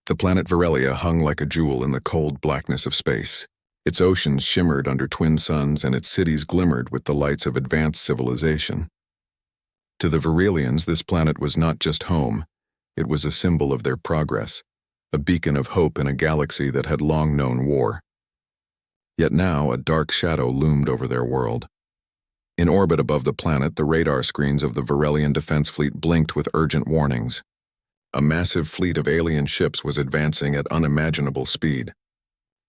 The planet Virelia hung like a jewel in the cold blackness of space. Its oceans shimmered under twin suns and its cities glimmered with the lights of advanced civilization. To the Virelians, this planet was not just home, it was a symbol of their progress, a beacon of hope in a galaxy that had long known war. Yet now a dark shadow loomed over their world. In orbit above the planet, the radar screens of the Virelian defense fleet blinked with urgent warnings. A massive fleet of alien ships was advancing at unimaginable speed.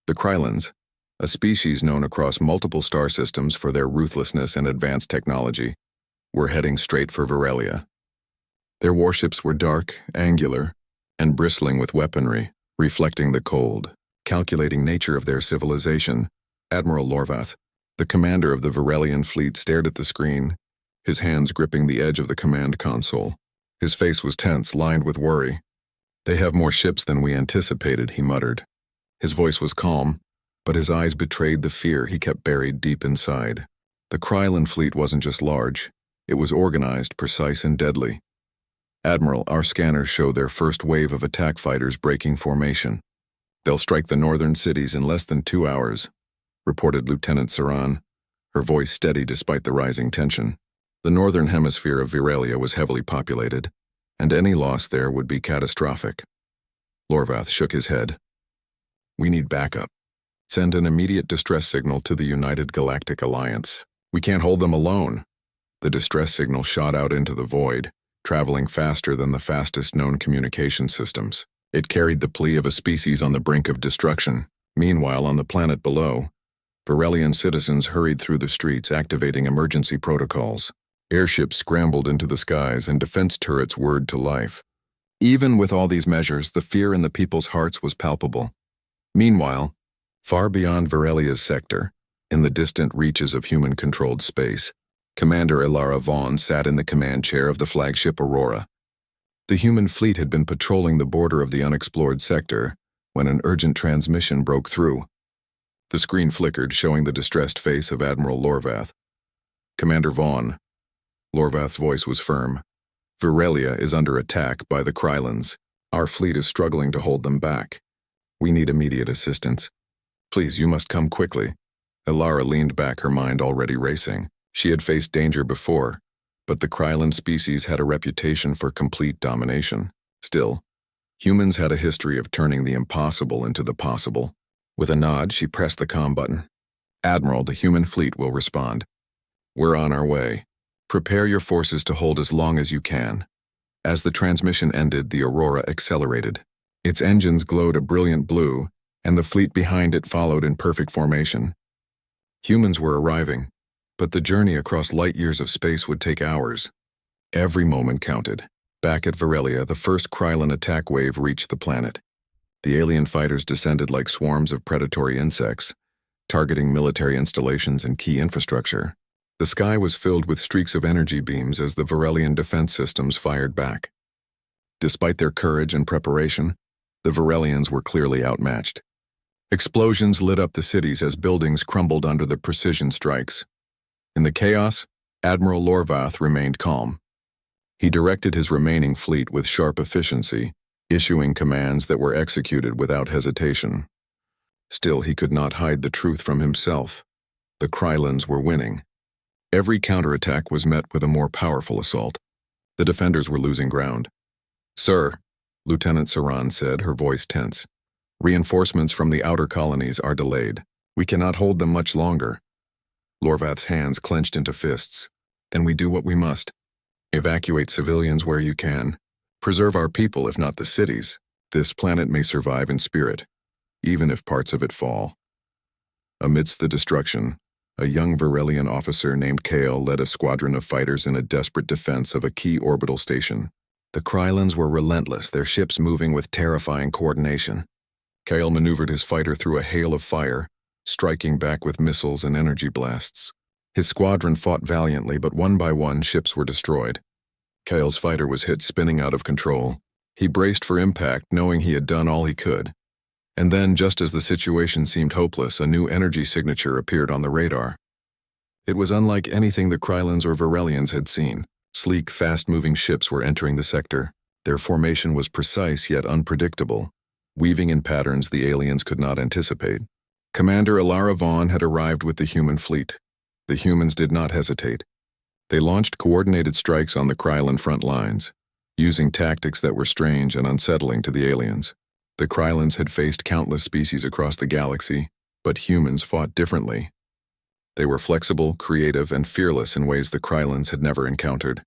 The Krylons, a species known across multiple star systems for their ruthlessness and advanced technology, were heading straight for Virelia. Their warships were dark, angular, and bristling with weaponry, reflecting the cold, calculating nature of their civilization. Admiral Lorvath, the commander of the Virelian fleet, stared at the screen, his hands gripping the edge of the command console. His face was tense, lined with worry. "They have more ships than we anticipated," he muttered. His voice was calm, but his eyes betrayed the fear he kept buried deep inside. The Krylon fleet wasn't just large, it was organized, precise, and deadly. "Admiral, our scanners show their first wave of attack fighters breaking formation. They'll strike the northern cities in less than 2 hours," reported Lieutenant Saran, her voice steady despite the rising tension. The northern hemisphere of Virelia was heavily populated, and any loss there would be catastrophic. Lorvath shook his head. "We need backup. Send an immediate distress signal to the United Galactic Alliance. We can't hold them alone." The distress signal shot out into the void, traveling faster than the fastest known communication systems. It carried the plea of a species on the brink of destruction. Meanwhile, on the planet below, Virelian citizens hurried through the streets, activating emergency protocols. Airships scrambled into the skies and defense turrets whirred to life. Even with all these measures, the fear in the people's hearts was palpable. Meanwhile, far beyond Virelia's sector, in the distant reaches of human-controlled space, Commander Ilara Vaughn sat in the command chair of the flagship Aurora. The human fleet had been patrolling the border of the unexplored sector when an urgent transmission broke through. The screen flickered, showing the distressed face of Admiral Lorvath. "Commander Vaughn," Lorvath's voice was firm, "Virelia is under attack by the Krylons. Our fleet is struggling to hold them back. We need immediate assistance. Please, you must come quickly." Ilara leaned back, her mind already racing. She had faced danger before, but the Krylon species had a reputation for complete domination. Still, humans had a history of turning the impossible into the possible. With a nod, she pressed the comm button. "Admiral, the human fleet will respond. We're on our way. Prepare your forces to hold as long as you can." As the transmission ended, the Aurora accelerated. Its engines glowed a brilliant blue, and the fleet behind it followed in perfect formation. Humans were arriving, but the journey across light years of space would take hours. Every moment counted. Back at Virelia, the first Krylon attack wave reached the planet. The alien fighters descended like swarms of predatory insects, targeting military installations and key infrastructure. The sky was filled with streaks of energy beams as the Virelian defense systems fired back. Despite their courage and preparation, the Virelians were clearly outmatched. Explosions lit up the cities as buildings crumbled under the precision strikes. In the chaos, Admiral Lorvath remained calm. He directed his remaining fleet with sharp efficiency, issuing commands that were executed without hesitation. Still, he could not hide the truth from himself. The Krylons were winning. Every counterattack was met with a more powerful assault. The defenders were losing ground. "Sir," Lieutenant Saran said, her voice tense, "reinforcements from the outer colonies are delayed. We cannot hold them much longer." Lorvath's hands clenched into fists. "Then we do what we must. Evacuate civilians where you can. Preserve our people, if not the cities. This planet may survive in spirit, even if parts of it fall." Amidst the destruction, a young Virelian officer named Kale led a squadron of fighters in a desperate defense of a key orbital station. The Krylons were relentless, their ships moving with terrifying coordination. Kale maneuvered his fighter through a hail of fire, striking back with missiles and energy blasts. His squadron fought valiantly, but one by one ships were destroyed. Kale's fighter was hit, spinning out of control. He braced for impact, knowing he had done all he could. And then, just as the situation seemed hopeless, a new energy signature appeared on the radar. It was unlike anything the Krylons or Virelians had seen. Sleek, fast-moving ships were entering the sector. Their formation was precise yet unpredictable, weaving in patterns the aliens could not anticipate. Commander Alara Vaughn had arrived with the human fleet. The humans did not hesitate. They launched coordinated strikes on the Krylon front lines, using tactics that were strange and unsettling to the aliens. The Krylons had faced countless species across the galaxy, but humans fought differently. They were flexible, creative, and fearless in ways the Krylons had never encountered.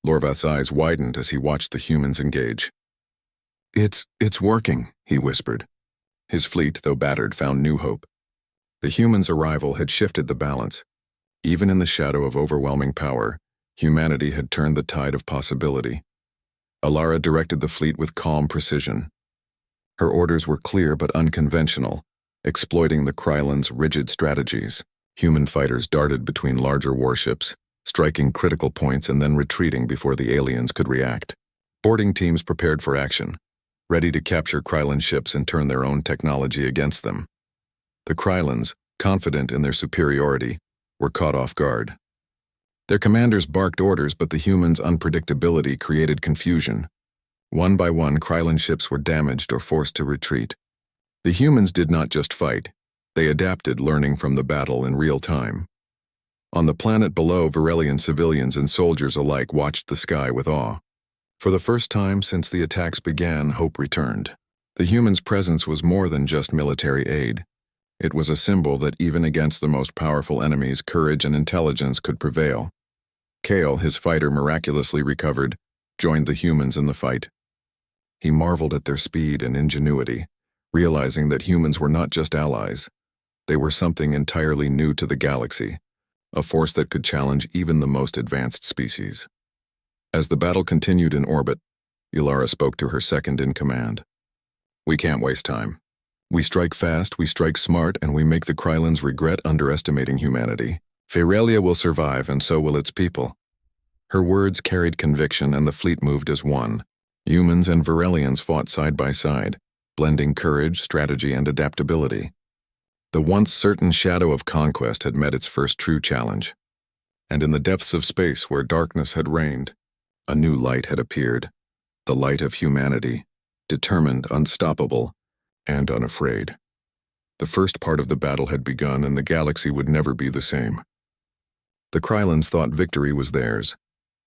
Lorvath's eyes widened as he watched the humans engage. It's working," he whispered. His fleet, though battered, found new hope. The humans' arrival had shifted the balance. Even in the shadow of overwhelming power, humanity had turned the tide of possibility. Alara directed the fleet with calm precision. Her orders were clear but unconventional, exploiting the Krylons' rigid strategies. Human fighters darted between larger warships, striking critical points and then retreating before the aliens could react. Boarding teams prepared for action, ready to capture Krylon ships and turn their own technology against them. The Krylons, confident in their superiority, were caught off guard. Their commanders barked orders, but the humans' unpredictability created confusion. One by one, Krylon ships were damaged or forced to retreat. The humans did not just fight. They adapted, learning from the battle in real time. On the planet below, Varelian civilians and soldiers alike watched the sky with awe. For the first time since the attacks began, hope returned. The humans' presence was more than just military aid. It was a symbol that even against the most powerful enemies, courage and intelligence could prevail. Kale, his fighter miraculously recovered, joined the humans in the fight. He marveled at their speed and ingenuity, realizing that humans were not just allies. They were something entirely new to the galaxy, a force that could challenge even the most advanced species. As the battle continued in orbit, Alara spoke to her second-in-command. "We can't waste time. We strike fast, we strike smart, and we make the Krylons regret underestimating humanity. Ferelia will survive, and so will its people." Her words carried conviction, and the fleet moved as one. Humans and Varelians fought side by side, blending courage, strategy, and adaptability. The once certain shadow of conquest had met its first true challenge. And in the depths of space where darkness had reigned, a new light had appeared, the light of humanity, determined, unstoppable, and unafraid. The first part of the battle had begun, and the galaxy would never be the same. The Krylons thought victory was theirs,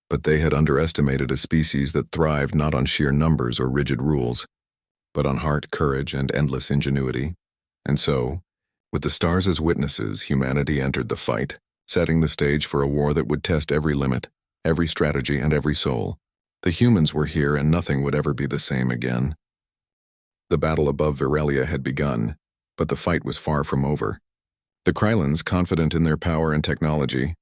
but they had underestimated a species that thrived not on sheer numbers or rigid rules, but on heart, courage, and endless ingenuity. And so, with the stars as witnesses, humanity entered the fight, setting the stage for a war that would test every limit, every strategy, and every soul. The humans were here, and nothing would ever be the same again. The battle above Virelia had begun, but the fight was far from over. The Krylons, confident in their power and technology,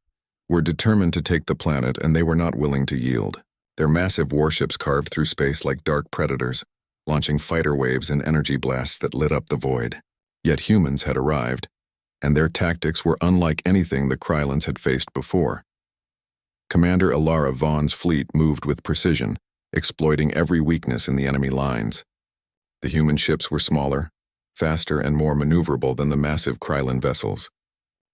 were determined to take the planet, and they were not willing to yield. Their massive warships carved through space like dark predators, launching fighter waves and energy blasts that lit up the void. Yet humans had arrived, and their tactics were unlike anything the Krylons had faced before. Commander Alara Vaughn's fleet moved with precision, exploiting every weakness in the enemy lines. The human ships were smaller, faster, and more maneuverable than the massive Krylon vessels.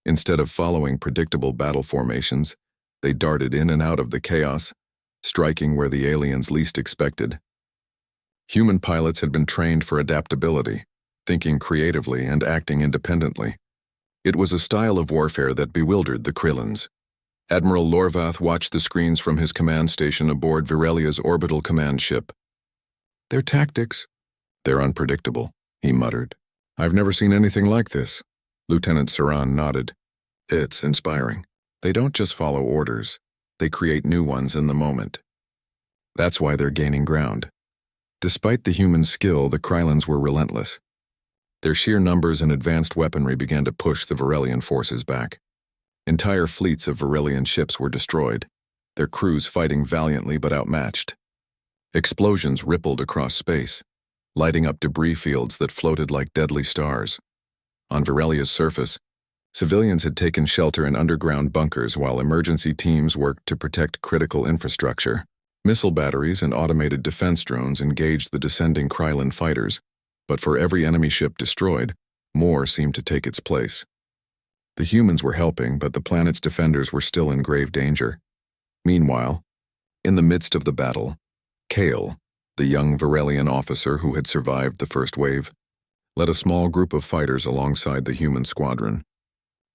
Instead of following predictable battle formations, they darted in and out of the chaos, striking where the aliens least expected. Human pilots had been trained for adaptability, thinking creatively and acting independently. It was a style of warfare that bewildered the Krylons. Admiral Lorvath watched the screens from his command station aboard Virelia's orbital command ship. "Their tactics, they're unpredictable," he muttered. "I've never seen anything like this." Lieutenant Saran nodded. "It's inspiring. They don't just follow orders, they create new ones in the moment. That's why they're gaining ground." Despite the human skill, the Krylons were relentless. Their sheer numbers and advanced weaponry began to push the Varelian forces back. Entire fleets of Varelian ships were destroyed, their crews fighting valiantly but outmatched. Explosions rippled across space, lighting up debris fields that floated like deadly stars. On Virelia's surface, civilians had taken shelter in underground bunkers while emergency teams worked to protect critical infrastructure. Missile batteries and automated defense drones engaged the descending Krylon fighters, but for every enemy ship destroyed, more seemed to take its place. The humans were helping, but the planet's defenders were still in grave danger. Meanwhile, in the midst of the battle, Kale, the young Varelian officer who had survived the first wave, led a small group of fighters alongside the human squadron.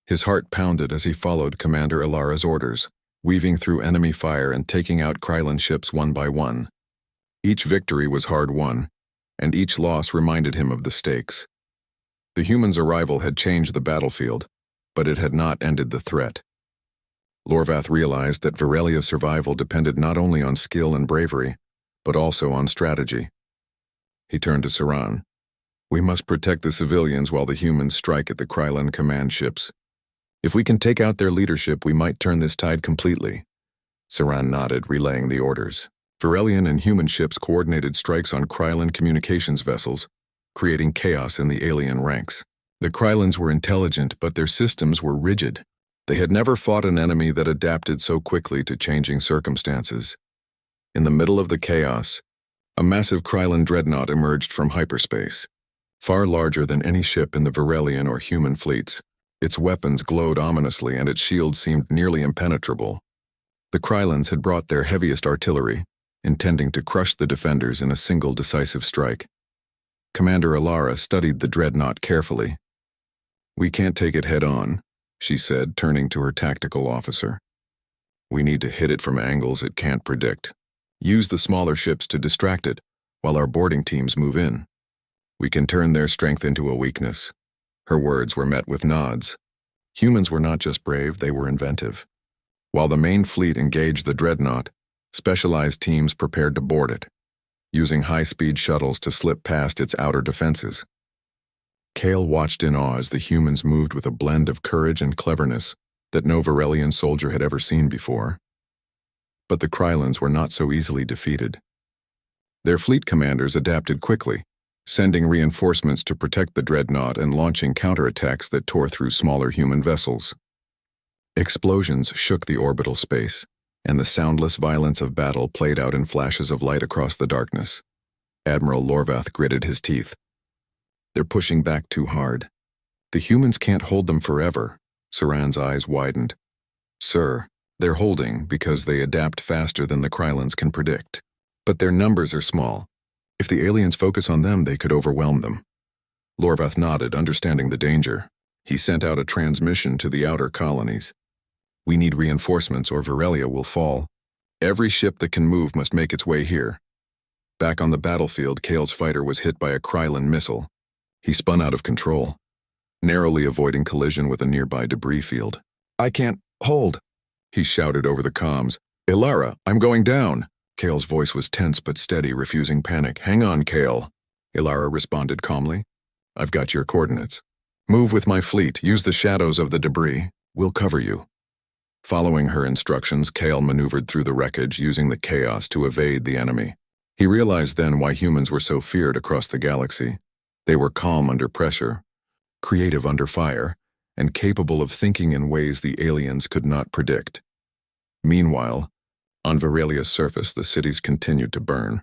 His heart pounded as he followed Commander Ilara's orders, weaving through enemy fire and taking out Krylon ships one by one. Each victory was hard-won, and each loss reminded him of the stakes. The humans' arrival had changed the battlefield, but it had not ended the threat. Lorvath realized that Varelia's survival depended not only on skill and bravery, but also on strategy. He turned to Saran. "We must protect the civilians while the humans strike at the Krylon command ships. If we can take out their leadership, we might turn this tide completely." Saran nodded, relaying the orders. Varelian and human ships coordinated strikes on Krylon communications vessels, creating chaos in the alien ranks. The Krylons were intelligent, but their systems were rigid. They had never fought an enemy that adapted so quickly to changing circumstances. In the middle of the chaos, a massive Krylon dreadnought emerged from hyperspace, far larger than any ship in the Varelian or human fleets. Its weapons glowed ominously and its shield seemed nearly impenetrable. The Krylons had brought their heaviest artillery, intending to crush the defenders in a single decisive strike. Commander Ilara studied the dreadnought carefully. "We can't take it head-on," she said, turning to her tactical officer. "We need to hit it from angles it can't predict. Use the smaller ships to distract it, while our boarding teams move in. We can turn their strength into a weakness." Her words were met with nods. Humans were not just brave, they were inventive. While the main fleet engaged the dreadnought, specialized teams prepared to board it, using high-speed shuttles to slip past its outer defenses. Kale watched in awe as the humans moved with a blend of courage and cleverness that no Varelian soldier had ever seen before. But the Krylons were not so easily defeated. Their fleet commanders adapted quickly, sending reinforcements to protect the dreadnought and launching counterattacks that tore through smaller human vessels. Explosions shook the orbital space, and the soundless violence of battle played out in flashes of light across the darkness. Admiral Lorvath gritted his teeth. "They're pushing back too hard. The humans can't hold them forever." Saran's eyes widened. "Sir, they're holding because they adapt faster than the Krylons can predict. But their numbers are small. If the aliens focus on them, they could overwhelm them." Lorvath nodded, understanding the danger. He sent out a transmission to the outer colonies. "We need reinforcements or Varelia will fall. Every ship that can move must make its way here." Back on the battlefield, Kale's fighter was hit by a Krylon missile. He spun out of control, narrowly avoiding collision with a nearby debris field. "I can't hold," he shouted over the comms. "Ilara, I'm going down." Kale's voice was tense but steady, refusing panic. "Hang on, Kale." Ilara responded calmly. "I've got your coordinates. Move with my fleet. Use the shadows of the debris. We'll cover you." Following her instructions, Kale maneuvered through the wreckage, using the chaos to evade the enemy. He realized then why humans were so feared across the galaxy. They were calm under pressure, creative under fire, and capable of thinking in ways the aliens could not predict. Meanwhile, on Varelia's surface, the cities continued to burn.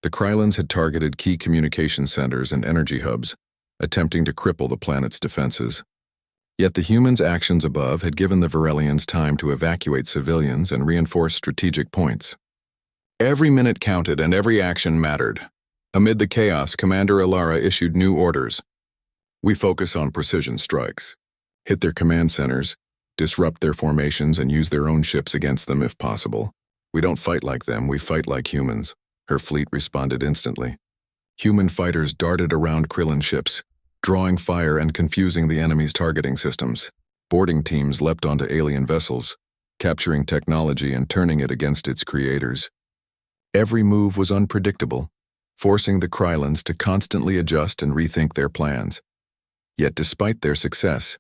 The Krylons had targeted key communication centers and energy hubs, attempting to cripple the planet's defenses. Yet the humans' actions above had given the Varelians time to evacuate civilians and reinforce strategic points. Every minute counted and every action mattered. Amid the chaos, Commander Ilara issued new orders. "We focus on precision strikes. Hit their command centers, disrupt their formations, and use their own ships against them if possible. We don't fight like them, we fight like humans." Her fleet responded instantly. Human fighters darted around Krylon ships, drawing fire and confusing the enemy's targeting systems. Boarding teams leapt onto alien vessels, capturing technology and turning it against its creators. Every move was unpredictable, forcing the Krylons to constantly adjust and rethink their plans. Yet despite their success,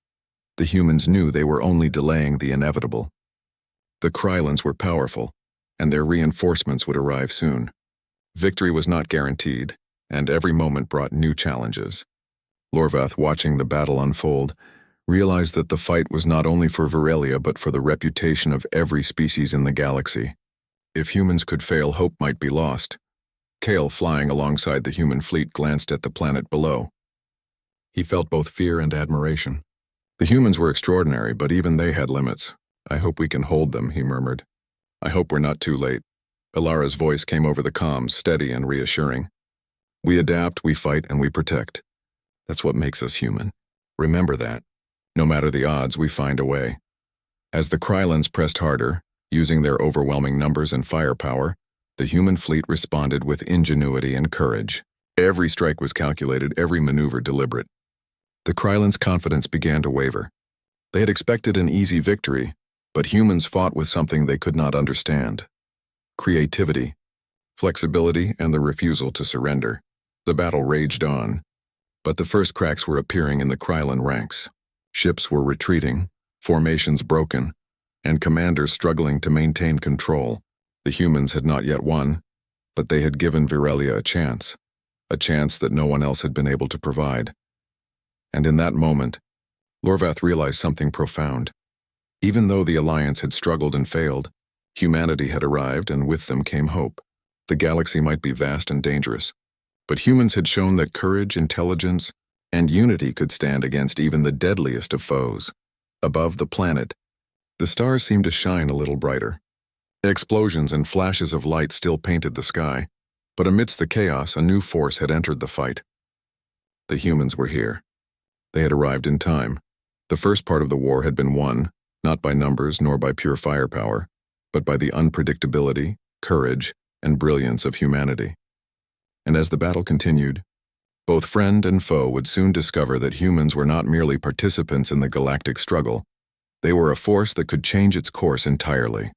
the humans knew they were only delaying the inevitable. The Krylons were powerful, and their reinforcements would arrive soon. Victory was not guaranteed, and every moment brought new challenges. Lorvath, watching the battle unfold, realized that the fight was not only for Varelia but for the reputation of every species in the galaxy. If humans could fail, hope might be lost. Kale, flying alongside the human fleet, glanced at the planet below. He felt both fear and admiration. The humans were extraordinary, but even they had limits. "I hope we can hold them," he murmured. "I hope we're not too late." Ilara's voice came over the comms, steady and reassuring. We adapt, we fight, and we protect. That's what makes us human. Remember that. No matter the odds, we find a way. As the Krylons pressed harder, using their overwhelming numbers and firepower, the human fleet responded with ingenuity and courage. Every strike was calculated, every maneuver deliberate. The Krylons' confidence began to waver. They had expected an easy victory, but humans fought with something they could not understand. Creativity, flexibility, and the refusal to surrender. The battle raged on, but the first cracks were appearing in the Krylon ranks. Ships were retreating, formations broken, and commanders struggling to maintain control. The humans had not yet won, but they had given Virelia a chance that no one else had been able to provide. And in that moment, Lorvath realized something profound. Even though the Alliance had struggled and failed, humanity had arrived, and with them came hope. The galaxy might be vast and dangerous, but humans had shown that courage, intelligence, and unity could stand against even the deadliest of foes. Above the planet, the stars seemed to shine a little brighter. Explosions and flashes of light still painted the sky, but amidst the chaos, a new force had entered the fight. The humans were here. They had arrived in time. The first part of the war had been won, not by numbers nor by pure firepower, but by the unpredictability, courage, and brilliance of humanity. And as the battle continued, both friend and foe would soon discover that humans were not merely participants in the galactic struggle. They were a force that could change its course entirely.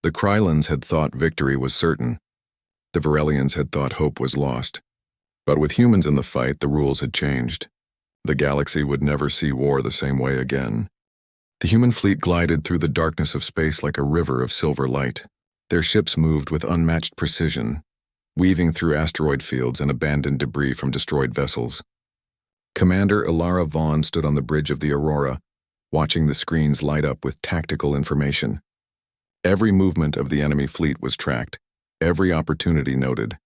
The Krylons had thought victory was certain. The Virelians had thought hope was lost. But with humans in the fight, the rules had changed. The galaxy would never see war the same way again. The human fleet glided through the darkness of space like a river of silver light. Their ships moved with unmatched precision, weaving through asteroid fields and abandoned debris from destroyed vessels. Commander Ilara Vaughn stood on the bridge of the Aurora, watching the screens light up with tactical information. Every movement of the enemy fleet was tracked, every opportunity noted.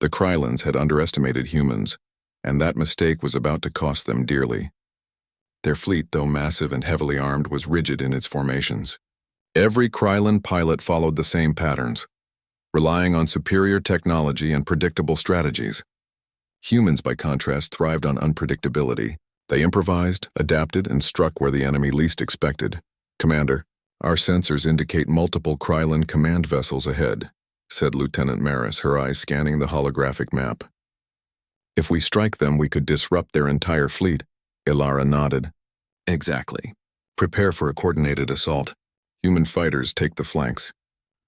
The Krylons had underestimated humans, and that mistake was about to cost them dearly. Their fleet, though massive and heavily armed, was rigid in its formations. Every Krylon pilot followed the same patterns, relying on superior technology and predictable strategies. Humans, by contrast, thrived on unpredictability. They improvised, adapted, and struck where the enemy least expected. Commander, our sensors indicate multiple Krylon command vessels ahead, said Lieutenant Maris, her eyes scanning the holographic map. If we strike them, we could disrupt their entire fleet. Ilara nodded. Exactly. Prepare for a coordinated assault. Human fighters take the flanks.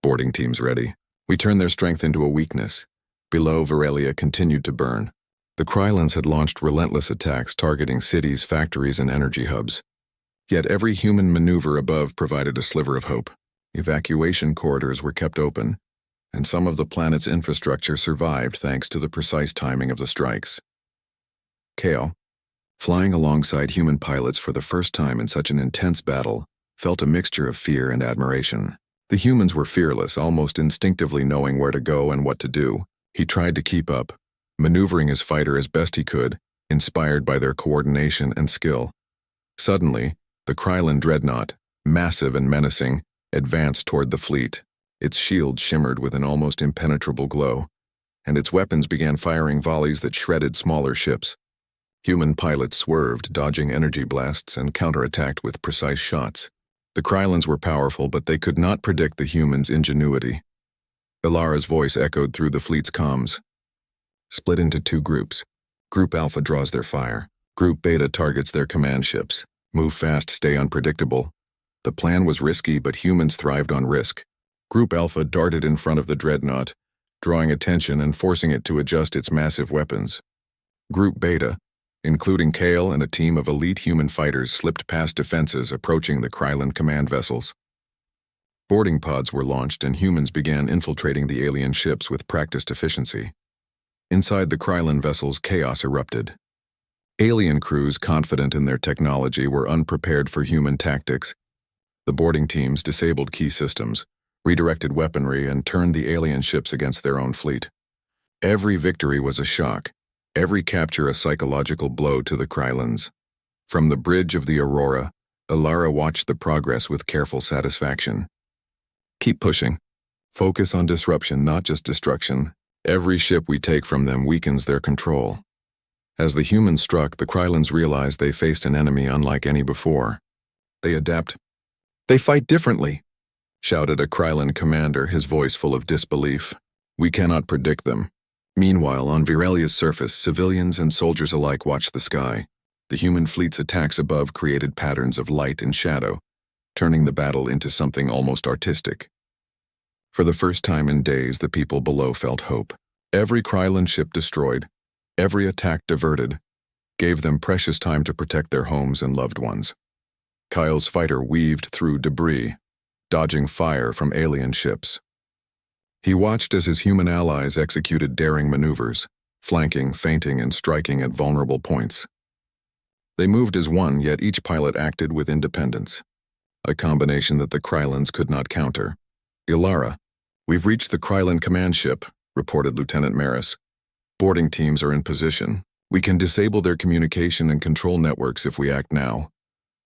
Boarding teams ready. We turn their strength into a weakness. Below, Virelia continued to burn. The Krylons had launched relentless attacks targeting cities, factories, and energy hubs. Yet every human maneuver above provided a sliver of hope. Evacuation corridors were kept open, and some of the planet's infrastructure survived thanks to the precise timing of the strikes. Kale, flying alongside human pilots for the first time in such an intense battle, felt a mixture of fear and admiration. The humans were fearless, almost instinctively knowing where to go and what to do. He tried to keep up, maneuvering his fighter as best he could, inspired by their coordination and skill. Suddenly, the Krylon dreadnought, massive and menacing, advanced toward the fleet. Its shield shimmered with an almost impenetrable glow, and its weapons began firing volleys that shredded smaller ships. Human pilots swerved, dodging energy blasts, and counterattacked with precise shots. The Krylons were powerful, but they could not predict the humans' ingenuity. Ilara's voice echoed through the fleet's comms. Split into two groups. Group Alpha draws their fire. Group Beta targets their command ships. Move fast, stay unpredictable. The plan was risky, but humans thrived on risk. Group Alpha darted in front of the dreadnought, drawing attention and forcing it to adjust its massive weapons. Group Beta, including Kale and a team of elite human fighters, slipped past defenses approaching the Krylon command vessels. Boarding pods were launched and humans began infiltrating the alien ships with practiced efficiency. Inside the Krylon vessels, chaos erupted. Alien crews, confident in their technology, were unprepared for human tactics. The boarding teams disabled key systems, redirected weaponry, and turned the alien ships against their own fleet. Every victory was a shock, every capture a psychological blow to the Krylons. From the bridge of the Aurora, Ilara watched the progress with careful satisfaction. Keep pushing. Focus on disruption, not just destruction. Every ship we take from them weakens their control. As the humans struck, the Krylons realized they faced an enemy unlike any before. They adapt. They fight differently, shouted a Krylon commander, his voice full of disbelief. We cannot predict them. Meanwhile, on Virelia's surface, civilians and soldiers alike watched the sky. The human fleet's attacks above created patterns of light and shadow, turning the battle into something almost artistic. For the first time in days, the people below felt hope. Every Krylon ship destroyed, every attack diverted, gave them precious time to protect their homes and loved ones. Kyle's fighter weaved through debris, dodging fire from alien ships. He watched as his human allies executed daring maneuvers, flanking, feinting, and striking at vulnerable points. They moved as one, yet each pilot acted with independence, a combination that the Krylons could not counter. Ilara, we've reached the Krylon command ship, reported Lieutenant Maris. Boarding teams are in position. We can disable their communication and control networks if we act now.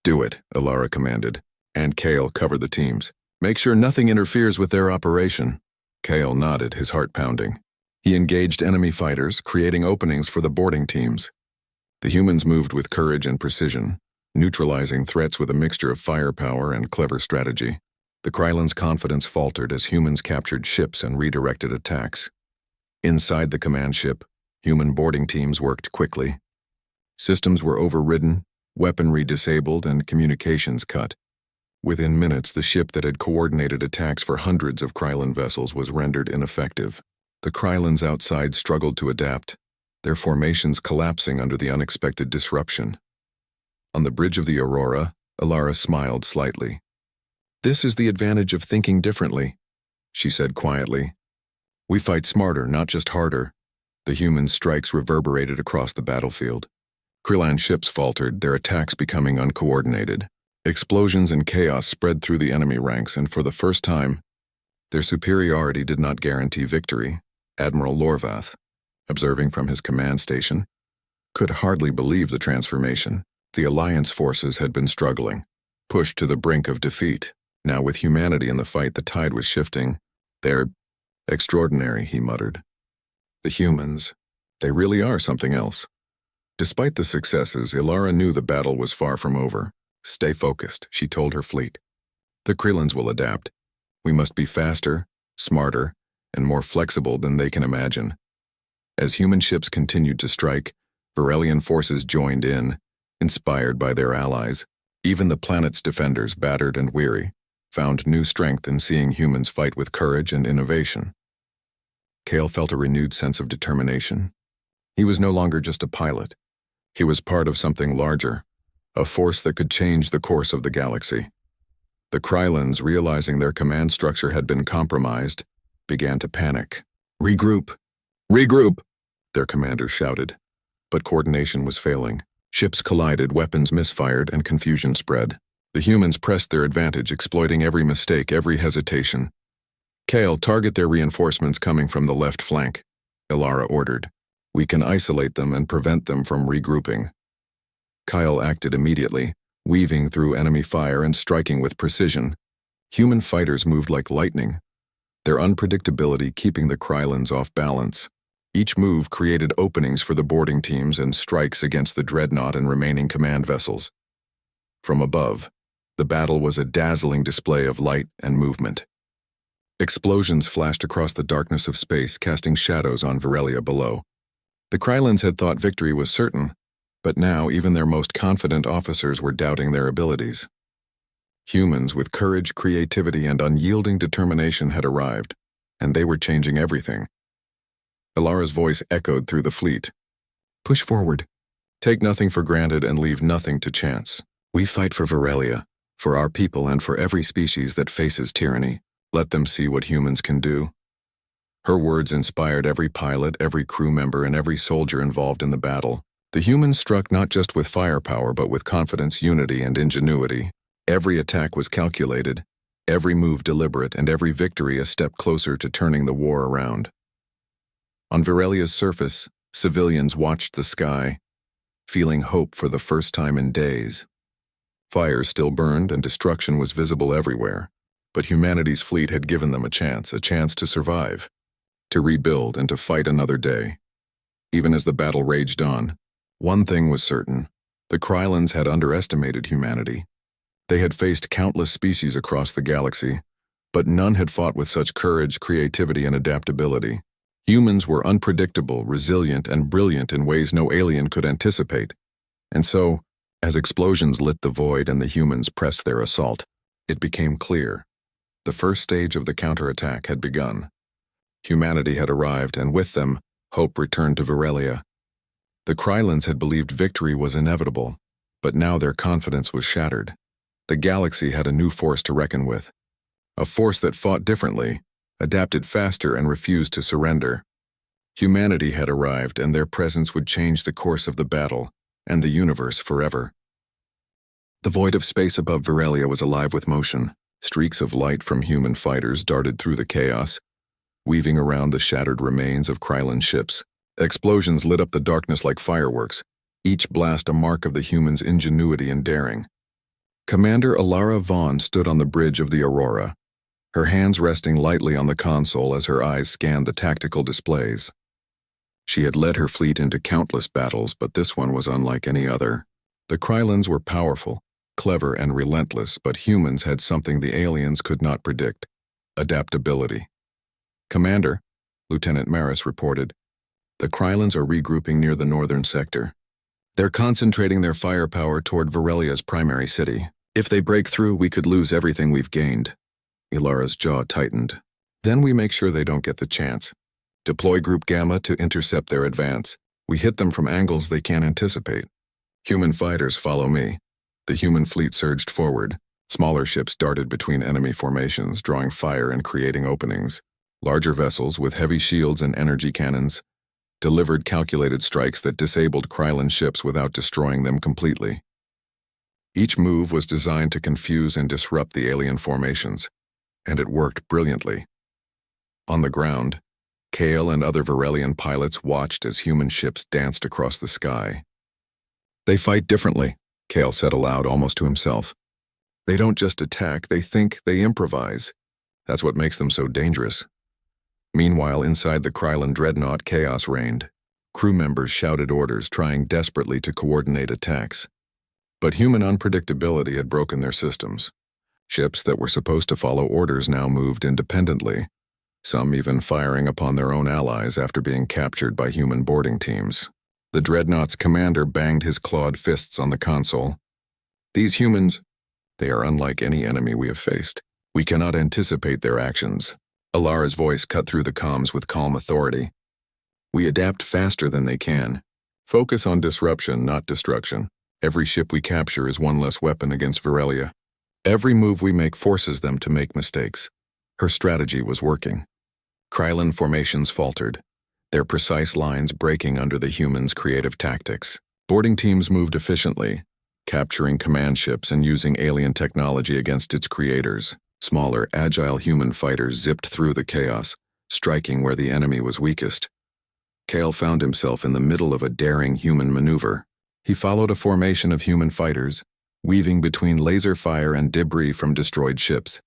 Do it, Ilara commanded, and Kale, cover the teams. Make sure nothing interferes with their operation. Kale nodded, his heart pounding. He engaged enemy fighters, creating openings for the boarding teams. The humans moved with courage and precision, neutralizing threats with a mixture of firepower and clever strategy. The Krylons' confidence faltered as humans captured ships and redirected attacks. Inside the command ship, human boarding teams worked quickly. Systems were overridden, weaponry disabled, and communications cut. Within minutes, the ship that had coordinated attacks for hundreds of Krylon vessels was rendered ineffective. The Krylons outside struggled to adapt, their formations collapsing under the unexpected disruption. On the bridge of the Aurora, Ilara smiled slightly. This is the advantage of thinking differently, she said quietly. We fight smarter, not just harder. The human strikes reverberated across the battlefield. Krylon ships faltered, their attacks becoming uncoordinated. Explosions and chaos spread through the enemy ranks, and for the first time, their superiority did not guarantee victory. Admiral Lorvath, observing from his command station, could hardly believe the transformation. The Alliance forces had been struggling, pushed to the brink of defeat. Now, with humanity in the fight, the tide was shifting. They're extraordinary, he muttered. The humans, they really are something else. Despite the successes, Ilara knew the battle was far from over. Stay focused, she told her fleet. The Krylons will adapt. We must be faster, smarter, and more flexible than they can imagine. As human ships continued to strike, Virelian forces joined in, inspired by their allies. Even the planet's defenders, battered and weary, found new strength in seeing humans fight with courage and innovation. Kale felt a renewed sense of determination. He was no longer just a pilot. He was part of something larger, a force that could change the course of the galaxy. The Krylons, realizing their command structure had been compromised, began to panic. Regroup! Regroup! Their commanders shouted. But coordination was failing. Ships collided, weapons misfired, and confusion spread. The humans pressed their advantage, exploiting every mistake, every hesitation. Kale, target their reinforcements coming from the left flank, Ilara ordered. We can isolate them and prevent them from regrouping. Kyle acted immediately, weaving through enemy fire and striking with precision. Human fighters moved like lightning, their unpredictability keeping the Krylons off balance. Each move created openings for the boarding teams and strikes against the dreadnought and remaining command vessels. From above, the battle was a dazzling display of light and movement. Explosions flashed across the darkness of space, casting shadows on Virelia below. The Krylons had thought victory was certain, but now even their most confident officers were doubting their abilities. Humans with courage, creativity, and unyielding determination had arrived, and they were changing everything. Ilara's voice echoed through the fleet. Push forward. Take nothing for granted and leave nothing to chance. We fight for Virelia, for our people, and for every species that faces tyranny. Let them see what humans can do. Her words inspired every pilot, every crew member, and every soldier involved in the battle. The humans struck not just with firepower, but with confidence, unity, and ingenuity. Every attack was calculated, every move deliberate, and every victory a step closer to turning the war around. On Virelia's surface, civilians watched the sky, feeling hope for the first time in days. Fires still burned and destruction was visible everywhere, But humanity's fleet had given them a chance to survive, to rebuild and to fight another day. Even as the battle raged on, one thing was certain: the Krylons had underestimated humanity. They had faced countless species across the galaxy, but none had fought with such courage, creativity, and adaptability. Humans were unpredictable, resilient, and brilliant in ways no alien could anticipate. And so, as explosions lit the void and the humans pressed their assault, it became clear. The first stage of the counterattack had begun. Humanity had arrived, and with them, hope returned to Virelia. The Krylons had believed victory was inevitable, but now their confidence was shattered. The galaxy had a new force to reckon with. A force that fought differently, adapted faster, and refused to surrender. Humanity had arrived, and their presence would change the course of the battle and the universe forever. The void of space above Virelia was alive with motion. Streaks of light from human fighters darted through the chaos, weaving around the shattered remains of Krylon ships. Explosions lit up the darkness like fireworks, each blast a mark of the humans' ingenuity and daring. Commander Alara Vaughn stood on the bridge of the Aurora, her hands resting lightly on the console as her eyes scanned the tactical displays. She had led her fleet into countless battles, but this one was unlike any other. The Krylons were powerful, clever, and relentless, but humans had something the aliens could not predict: adaptability. "Commander," Lieutenant Maris reported, "the Krylons are regrouping near the northern sector. They're concentrating their firepower toward Virelia's primary city. If they break through, we could lose everything we've gained." Ilara's jaw tightened. "Then we make sure they don't get the chance. Deploy Group Gamma to intercept their advance. We hit them from angles they can't anticipate. Human fighters, follow me." The human fleet surged forward. Smaller ships darted between enemy formations, drawing fire and creating openings. Larger vessels with heavy shields and energy cannons delivered calculated strikes that disabled Krylon ships without destroying them completely. Each move was designed to confuse and disrupt the alien formations, and it worked brilliantly. On the ground, Kale and other Virelian pilots watched as human ships danced across the sky. "They fight differently," Kale said aloud, almost to himself. "They don't just attack, they think, they improvise. That's what makes them so dangerous." Meanwhile, inside the Krylon dreadnought, chaos reigned. Crew members shouted orders, trying desperately to coordinate attacks. But human unpredictability had broken their systems. Ships that were supposed to follow orders now moved independently, some even firing upon their own allies after being captured by human boarding teams. The dreadnought's commander banged his clawed fists on the console. "These humans, they are unlike any enemy we have faced. We cannot anticipate their actions." Alara's voice cut through the comms with calm authority. "We adapt faster than they can. Focus on disruption, not destruction. Every ship we capture is one less weapon against Virelia. Every move we make forces them to make mistakes." Her strategy was working. Krylon formations faltered, their precise lines breaking under the humans' creative tactics. Boarding teams moved efficiently, capturing command ships and using alien technology against its creators. Smaller, agile human fighters zipped through the chaos, striking where the enemy was weakest. Kale found himself in the middle of a daring human maneuver. He followed a formation of human fighters, weaving between laser fire and debris from destroyed ships.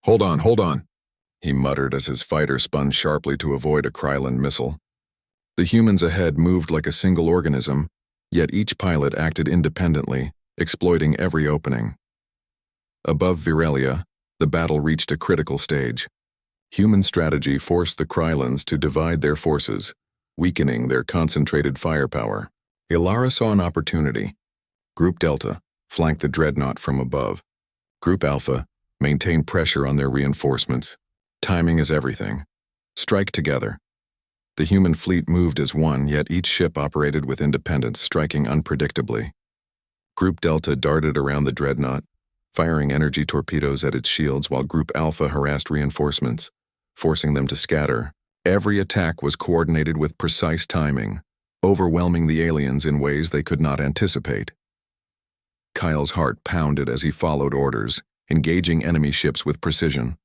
Hold on," he muttered as his fighter spun sharply to avoid a Krylon missile. The humans ahead moved like a single organism, yet each pilot acted independently, exploiting every opening. Above Virelia, the battle reached a critical stage. Human strategy forced the Krylons to divide their forces, weakening their concentrated firepower. Ilara saw an opportunity. Group Delta flanked the dreadnought from above. Group Alpha maintained pressure on their reinforcements. Timing is everything. Strike together. The human fleet moved as one, yet each ship operated with independence, striking unpredictably. Group Delta darted around the dreadnought, firing energy torpedoes at its shields while Group Alpha harassed reinforcements, forcing them to scatter. Every attack was coordinated with precise timing, overwhelming the aliens in ways they could not anticipate. Kyle's heart pounded as he followed orders, engaging enemy ships with precision.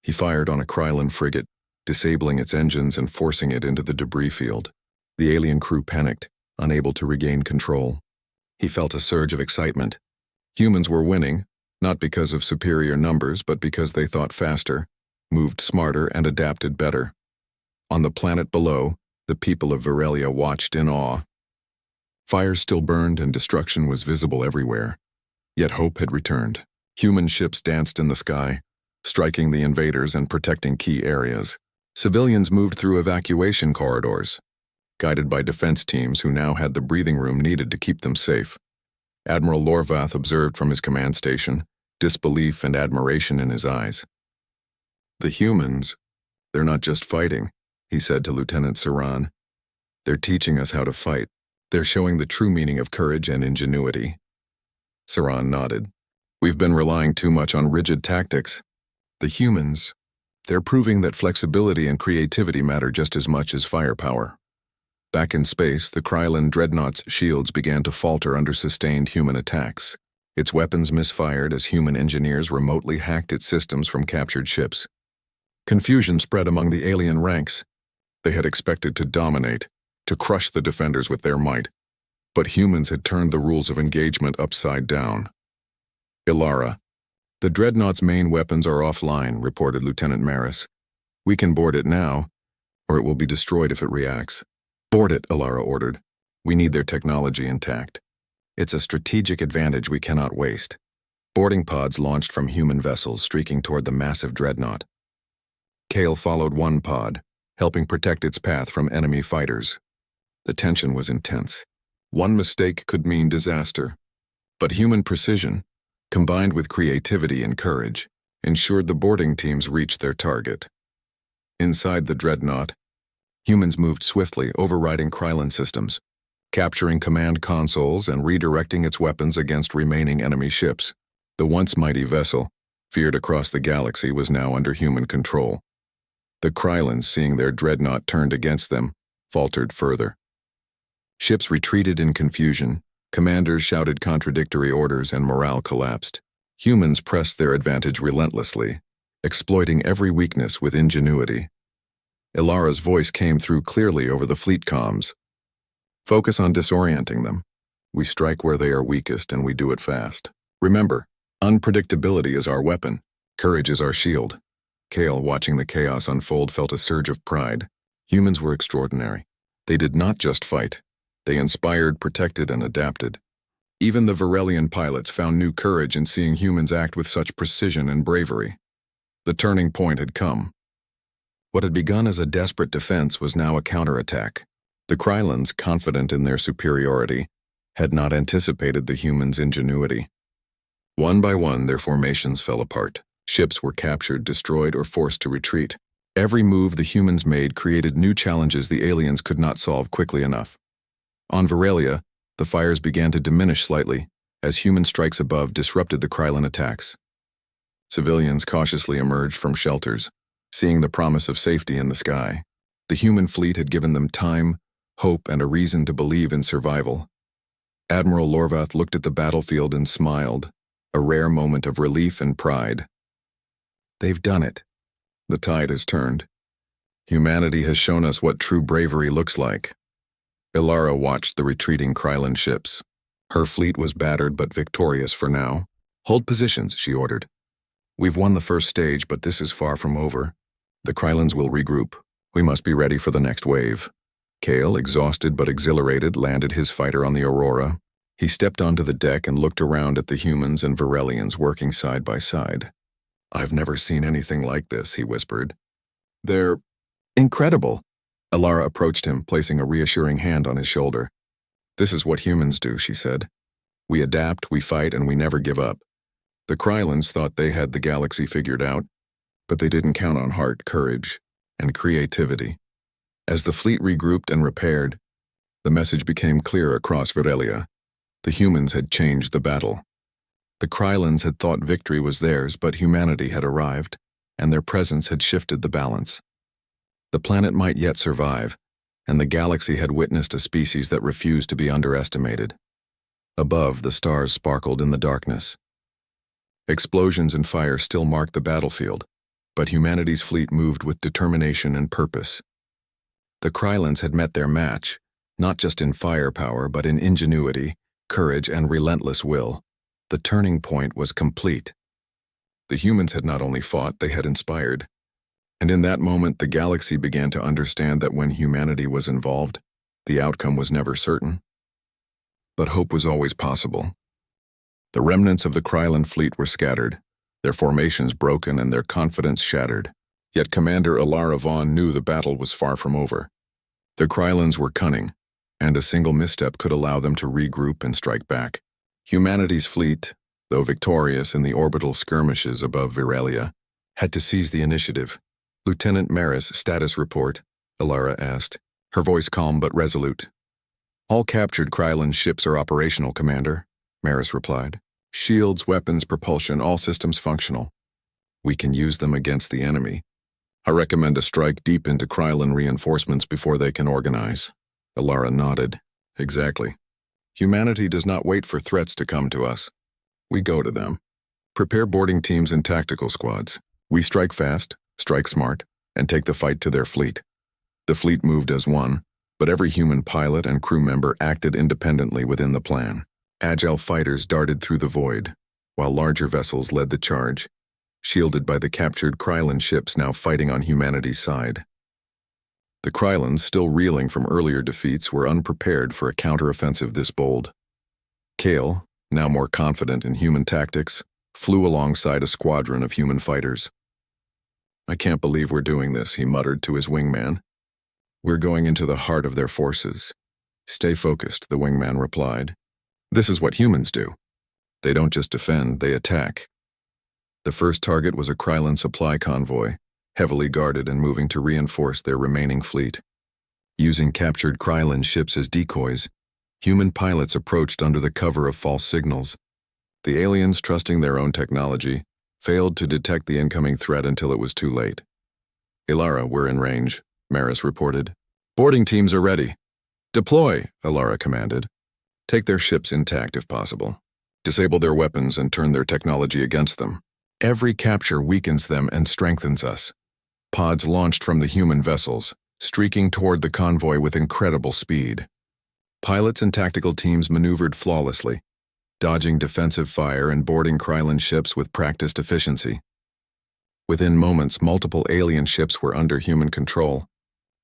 He fired on a Krylon frigate, disabling its engines and forcing it into the debris field. The alien crew panicked, unable to regain control. He felt a surge of excitement. Humans were winning, not because of superior numbers, but because they thought faster, moved smarter, and adapted better. On the planet below, the people of Virelia watched in awe. Fires still burned and destruction was visible everywhere. Yet hope had returned. Human ships danced in the sky, striking the invaders and protecting key areas. Civilians moved through evacuation corridors, guided by defense teams who now had the breathing room needed to keep them safe. Admiral Lorvath observed from his command station, disbelief and admiration in his eyes. "The humans, they're not just fighting," he said to Lieutenant Saran. "They're teaching us how to fight. They're showing the true meaning of courage and ingenuity." Saran nodded. "We've been relying too much on rigid tactics. The humans, they're proving that flexibility and creativity matter just as much as firepower." Back in space, the Krylon dreadnought's shields began to falter under sustained human attacks. Its weapons misfired as human engineers remotely hacked its systems from captured ships. Confusion spread among the alien ranks. They had expected to dominate, to crush the defenders with their might. But humans had turned the rules of engagement upside down. "Ilara, the dreadnought's main weapons are offline," reported Lieutenant Maris. "We can board it now, or it will be destroyed if it reacts." "Board it," Ilara ordered. "We need their technology intact. It's a strategic advantage we cannot waste." Boarding pods launched from human vessels, streaking toward the massive dreadnought. Kale followed one pod, helping protect its path from enemy fighters. The tension was intense. One mistake could mean disaster. But human precision, combined with creativity and courage, ensured the boarding teams reached their target. Inside the dreadnought, humans moved swiftly, overriding Krylon systems, capturing command consoles and redirecting its weapons against remaining enemy ships. The once mighty vessel, feared across the galaxy, was now under human control. The Krylons, seeing their dreadnought turned against them, faltered further. Ships retreated in confusion, commanders shouted contradictory orders, and morale collapsed. Humans pressed their advantage relentlessly, exploiting every weakness with ingenuity. Ilara's voice came through clearly over the fleet comms. "Focus on disorienting them. We strike where they are weakest, and we do it fast. Remember, unpredictability is our weapon. Courage is our shield." Kale, watching the chaos unfold, felt a surge of pride. Humans were extraordinary. They did not just fight. They inspired, protected, and adapted. Even the Virelian pilots found new courage in seeing humans act with such precision and bravery. The turning point had come. What had begun as a desperate defense was now a counterattack. The Krylons, confident in their superiority, had not anticipated the humans' ingenuity. One by one, their formations fell apart. Ships were captured, destroyed, or forced to retreat. Every move the humans made created new challenges the aliens could not solve quickly enough. On Virelia, the fires began to diminish slightly, as human strikes above disrupted the Krylon attacks. Civilians cautiously emerged from shelters, seeing the promise of safety in the sky. The human fleet had given them time, hope, and a reason to believe in survival. Admiral Lorvath looked at the battlefield and smiled, a rare moment of relief and pride. "They've done it. The tide has turned. Humanity has shown us what true bravery looks like." Ilara watched the retreating Krylon ships. Her fleet was battered but victorious for now. "Hold positions," she ordered. "We've won the first stage, but this is far from over. The Krylons will regroup. We must be ready for the next wave." Kale, exhausted but exhilarated, landed his fighter on the Aurora. He stepped onto the deck and looked around at the humans and Virelians working side by side. "I've never seen anything like this," he whispered. "They're incredible." Ilara approached him, placing a reassuring hand on his shoulder. "This is what humans do," she said. "We adapt, we fight, and we never give up." The Krylons thought they had the galaxy figured out, but they didn't count on heart, courage, and creativity. As the fleet regrouped and repaired, the message became clear across Virelia. The humans had changed the battle. The Krylons had thought victory was theirs, but humanity had arrived, and their presence had shifted the balance. The planet might yet survive, and the galaxy had witnessed a species that refused to be underestimated. Above, the stars sparkled in the darkness. Explosions and fire still marked the battlefield, but humanity's fleet moved with determination and purpose. The Krylons had met their match, not just in firepower, but in ingenuity, courage, and relentless will. The turning point was complete. The humans had not only fought, they had inspired. And in that moment, the galaxy began to understand that when humanity was involved, the outcome was never certain. But hope was always possible. The remnants of the Krylon fleet were scattered, their formations broken and their confidence shattered. Yet Commander Ilara Vaughn knew the battle was far from over. The Krylons were cunning, and a single misstep could allow them to regroup and strike back. Humanity's fleet, though victorious in the orbital skirmishes above Viralia, had to seize the initiative. "Lieutenant Maris, status report," Ilara asked, her voice calm but resolute. "All captured Krylon ships are operational, Commander," Maris replied. "Shields, weapons, propulsion, all systems functional. We can use them against the enemy. I recommend a strike deep into Krylon reinforcements before they can organize." Ilara nodded. "Exactly. Humanity does not wait for threats to come to us. We go to them. Prepare boarding teams and tactical squads. We strike fast, strike smart, and take the fight to their fleet." The fleet moved as one, but every human pilot and crew member acted independently within the plan. Agile fighters darted through the void, while larger vessels led the charge, shielded by the captured Krylon ships now fighting on humanity's side. The Krylons, still reeling from earlier defeats, were unprepared for a counteroffensive this bold. Kale, now more confident in human tactics, flew alongside a squadron of human fighters. "I can't believe we're doing this," he muttered to his wingman. "We're going into the heart of their forces." "Stay focused," the wingman replied. "This is what humans do. They don't just defend, they attack." The first target was a Krylon supply convoy, heavily guarded and moving to reinforce their remaining fleet. Using captured Krylon ships as decoys, human pilots approached under the cover of false signals. The aliens, trusting their own technology, failed to detect the incoming threat until it was too late. "Ilara, we're in range," Maris reported. "Boarding teams are ready." "Deploy," Ilara commanded. "Take their ships intact if possible. Disable their weapons and turn their technology against them. Every capture weakens them and strengthens us." Pods launched from the human vessels, streaking toward the convoy with incredible speed. Pilots and tactical teams maneuvered flawlessly, dodging defensive fire and boarding Krylon ships with practiced efficiency. Within moments, multiple alien ships were under human control,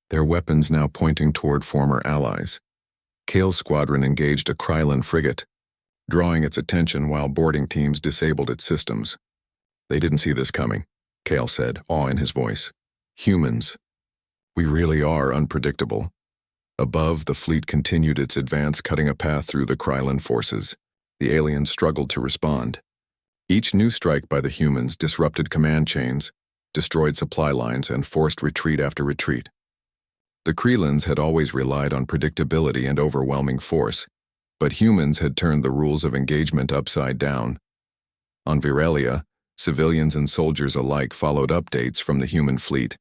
their weapons now pointing toward former allies. Kale's squadron engaged a Krylon frigate, drawing its attention while boarding teams disabled its systems. "They didn't see this coming," Kale said, awe in his voice. "Humans. We really are unpredictable." Above, the fleet continued its advance, cutting a path through the Krylon forces. The aliens struggled to respond. Each new strike by the humans disrupted command chains, destroyed supply lines, and forced retreat after retreat. The Krylons had always relied on predictability and overwhelming force, but humans had turned the rules of engagement upside down. On Viralia, civilians and soldiers alike followed updates from the human fleet.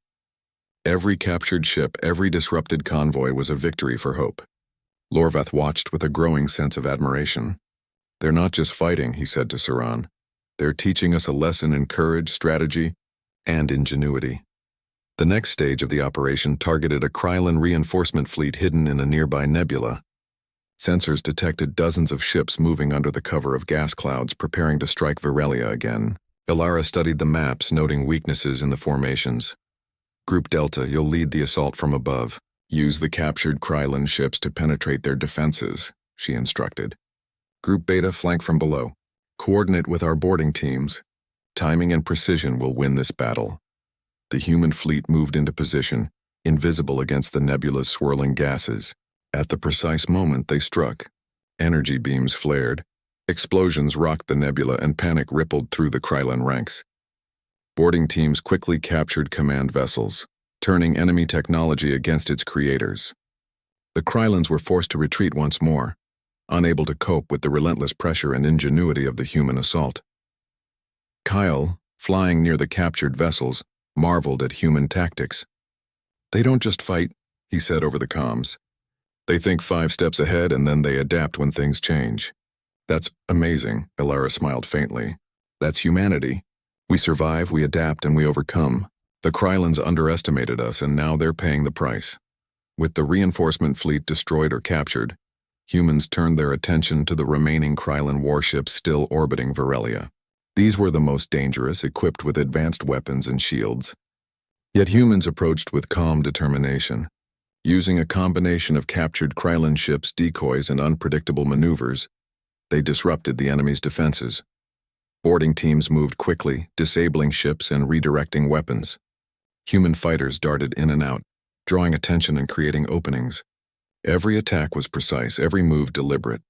Every captured ship, every disrupted convoy was a victory for hope. Lorvath watched with a growing sense of admiration. "They're not just fighting," he said to Saran. "They're teaching us a lesson in courage, strategy, and ingenuity." The next stage of the operation targeted a Krylon reinforcement fleet hidden in a nearby nebula. Sensors detected dozens of ships moving under the cover of gas clouds, preparing to strike Viralia again. Ilara studied the maps, noting weaknesses in the formations. "Group Delta, you'll lead the assault from above. Use the captured Krylon ships to penetrate their defenses," she instructed. "Group Beta, flank from below. Coordinate with our boarding teams. Timing and precision will win this battle." The human fleet moved into position, invisible against the nebula's swirling gases. At the precise moment they struck, energy beams flared, explosions rocked the nebula, and panic rippled through the Krylon ranks. Boarding teams quickly captured command vessels, turning enemy technology against its creators. The Krylons were forced to retreat once more, unable to cope with the relentless pressure and ingenuity of the human assault. Kyle, flying near the captured vessels, marveled at human tactics. "They don't just fight," he said over the comms. "They think 5 steps ahead and then they adapt when things change." "That's amazing," Ilara smiled faintly. "That's humanity. We survive, we adapt, and we overcome. The Krylons underestimated us, and now they're paying the price." With the reinforcement fleet destroyed or captured, humans turned their attention to the remaining Krylon warships still orbiting Virelia. These were the most dangerous, equipped with advanced weapons and shields. Yet humans approached with calm determination. Using a combination of captured Krylon ships, decoys, and unpredictable maneuvers, they disrupted the enemy's defenses. Boarding teams moved quickly, disabling ships and redirecting weapons. Human fighters darted in and out, drawing attention and creating openings. Every attack was precise, every move deliberate,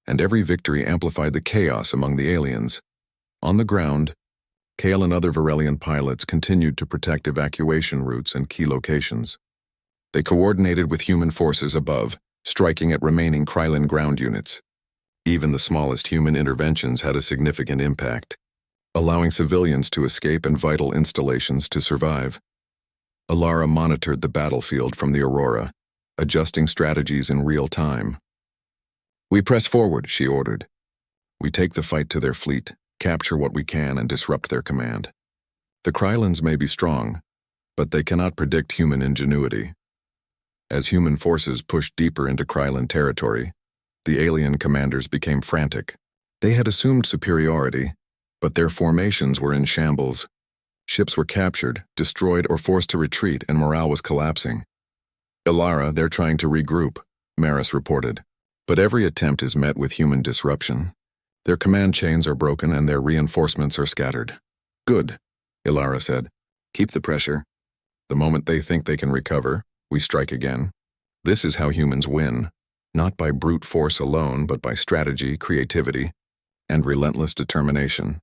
and every victory amplified the chaos among the aliens. On the ground, Kale and other Virelian pilots continued to protect evacuation routes and key locations. They coordinated with human forces above, striking at remaining Krylon ground units. Even the smallest human interventions had a significant impact, allowing civilians to escape and vital installations to survive. Alara monitored the battlefield from the Aurora, adjusting strategies in real time. "We press forward," she ordered. "We take the fight to their fleet, capture what we can, and disrupt their command. The Krylons may be strong, but they cannot predict human ingenuity." As human forces pushed deeper into Krylon territory, the alien commanders became frantic. They had assumed superiority, but their formations were in shambles. Ships were captured, destroyed, or forced to retreat, and morale was collapsing. "Alara, they're trying to regroup," Maris reported. "But every attempt is met with human disruption. Their command chains are broken and their reinforcements are scattered." "Good," Alara said. "Keep the pressure. The moment they think they can recover, we strike again. This is how humans win, not by brute force alone, but by strategy, creativity, and relentless determination."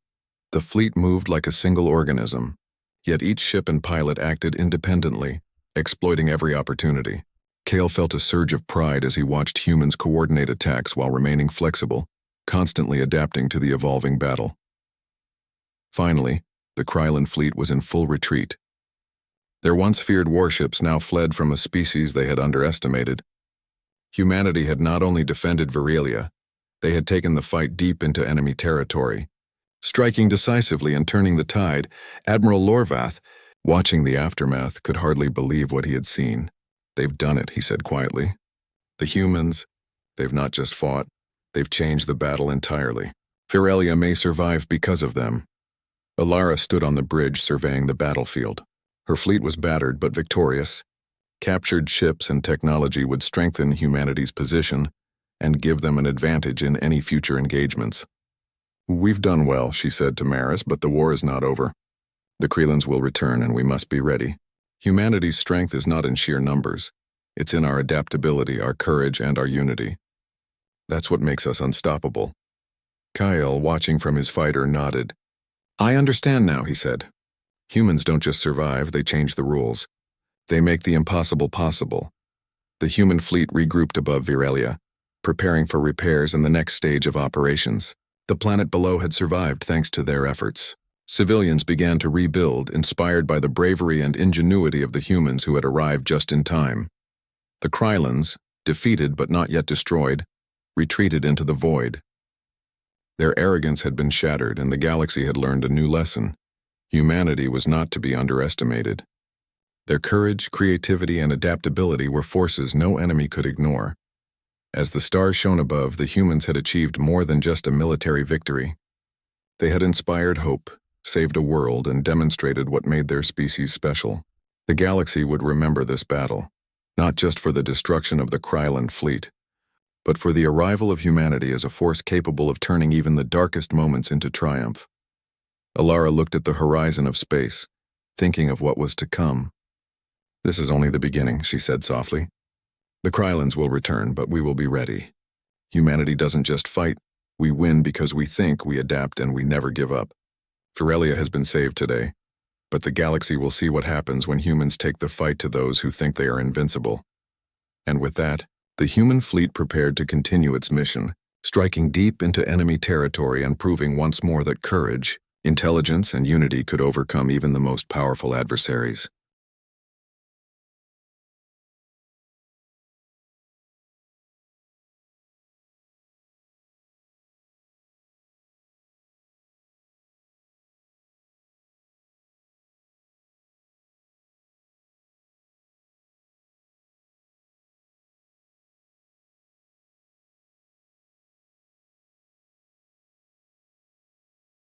The fleet moved like a single organism, yet each ship and pilot acted independently, exploiting every opportunity. Kale felt a surge of pride as he watched humans coordinate attacks while remaining flexible, constantly adapting to the evolving battle. Finally, the Krylon fleet was in full retreat. Their once feared warships now fled from a species they had underestimated. Humanity had not only defended Virelia, they had taken the fight deep into enemy territory. Striking decisively and turning the tide, Admiral Lorvath, watching the aftermath, could hardly believe what he had seen. "They've done it," he said quietly. "The humans, they've not just fought, they've changed the battle entirely. Virelia may survive because of them." Alara stood on the bridge surveying the battlefield. Her fleet was battered but victorious. Captured ships and technology would strengthen humanity's position and give them an advantage in any future engagements. "We've done well," she said to Maris, "but the war is not over. The Krylons will return and we must be ready. Humanity's strength is not in sheer numbers. It's in our adaptability, our courage, and our unity. That's what makes us unstoppable." Kyle, watching from his fighter, nodded. "I understand now," he said. "Humans don't just survive, they change the rules. They make the impossible possible." The human fleet regrouped above Virelia, preparing for repairs and the next stage of operations. The planet below had survived thanks to their efforts. Civilians began to rebuild, inspired by the bravery and ingenuity of the humans who had arrived just in time. The Krylons, defeated but not yet destroyed, retreated into the void. Their arrogance had been shattered and the galaxy had learned a new lesson. Humanity was not to be underestimated. Their courage, creativity, and adaptability were forces no enemy could ignore. As the stars shone above, the humans had achieved more than just a military victory. They had inspired hope, saved a world, and demonstrated what made their species special. The galaxy would remember this battle, not just for the destruction of the Krylon fleet, but for the arrival of humanity as a force capable of turning even the darkest moments into triumph. Alara looked at the horizon of space, thinking of what was to come. "This is only the beginning," she said softly. "The Krylons will return, but we will be ready. Humanity doesn't just fight. We win because we think, we adapt, and we never give up. Virelia has been saved today, but the galaxy will see what happens when humans take the fight to those who think they are invincible." And with that, the human fleet prepared to continue its mission, striking deep into enemy territory and proving once more that courage, intelligence, and unity could overcome even the most powerful adversaries.